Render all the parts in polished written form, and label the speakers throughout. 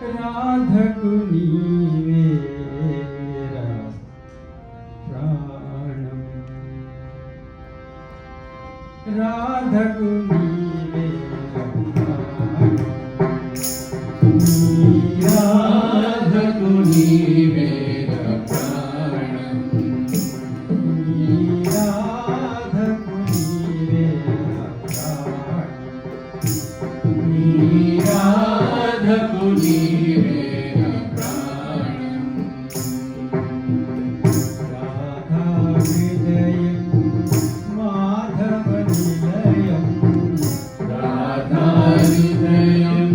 Speaker 1: రాధకు నీవేరా ప్రాణం, రాధకు నీవేరా ప్రాణం, రాధకు నీవేరా ప్రాణం, రాధకు నీవేరా ప్రాణం, రాధకు నీవేరా ప్రాణం, రాధా హృదయం మాధవ నిలయం, రాధా హృదయం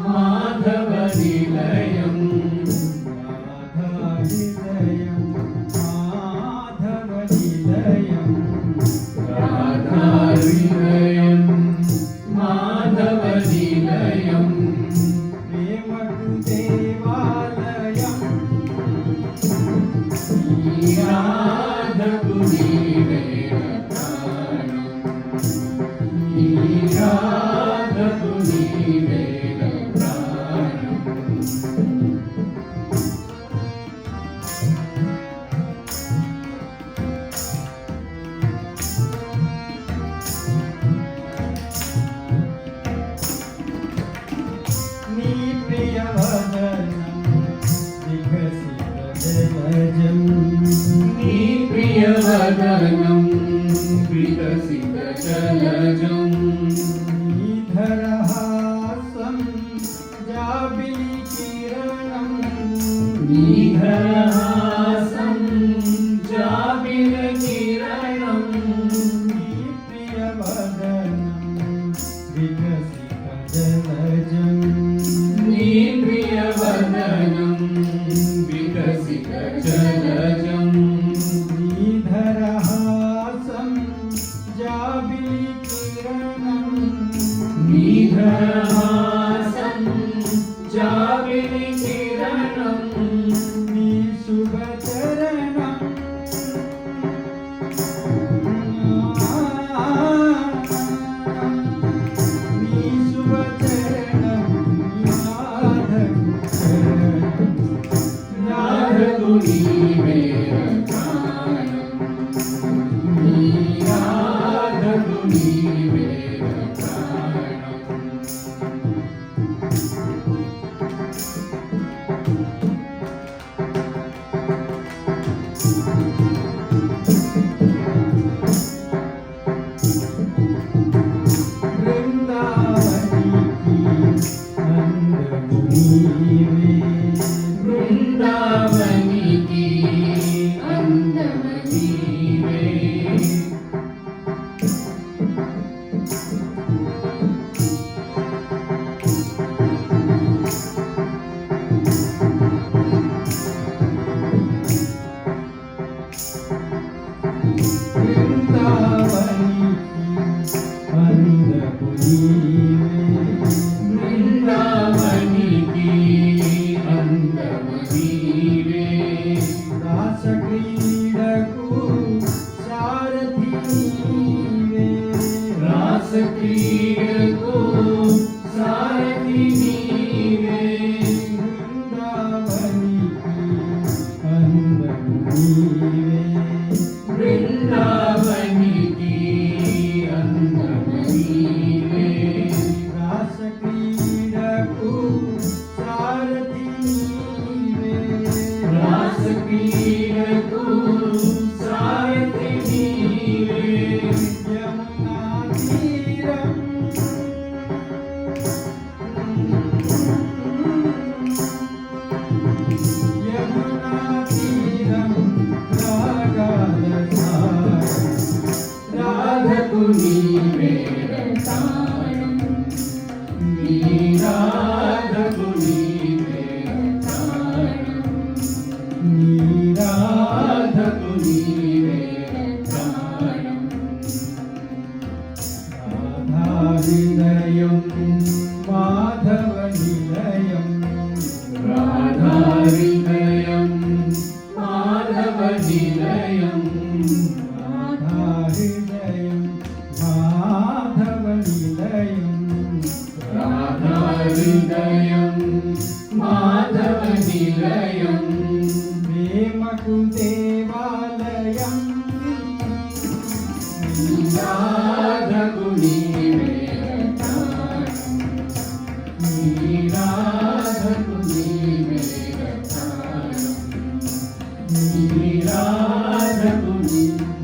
Speaker 1: మాధవ నిలయం, రాధా హృదయం మాధవ నిలయం, రాధా హృదయం మాధవ నిలయం, ప్రేమకు దేవాలయం, రాధకు నీవేరా ప్రాణం, రాధకు నీవేరా ప్రాణం. నీ ప్రియవదనం వికసిత జలజం, నీ ప్రియవదనం వికసిత జలజం, నీధరహాసం జాబిలి కిరణం, నీధరహాసం జాబిలి కిరణం, నీ ప్రియవదనం వికసిత జలజం, నీ ప్రియవదనం వికసిత జలజం, నీధరహాసం జాబిలి కిరణం, నీధరహాసం జాబిలి కిరణం, నీ శుభచరణం, నీ శుభచరణం, రాధకు నీవేరా ప్రాణం, రాధకు నీవేరా ప్రాణం. బృందావనికి అందము నీవే, బృందావనికి అందము నీవే, బృందావనికి అందము నీవే, రాసక్రీడకు సారథి నీవే, రాసక్రీడకు సారథి నీవే, బృందావనికి అందము నీవే, బృందావనికి అందము నీవే, రాసక్రీడకు సారథి నీవే, రాసక్రీడకు సారథి నీవే, యమునా తీరం, యమునా
Speaker 2: నీవే ప్రాణం.
Speaker 1: రాధాహృదయం మాధవ నిలయం
Speaker 2: రాధాహృదయం మాధవ నిలయం
Speaker 1: రాధాహృదయం మాధవ నిలయం
Speaker 2: రాధాహృదయం మాధవ నిలయం
Speaker 1: ప్రేమకు దేవాలయం
Speaker 2: రాధకు నీవే ప్రాణం. రాధకు నీవే ప్రాణం. రాధకు నీవే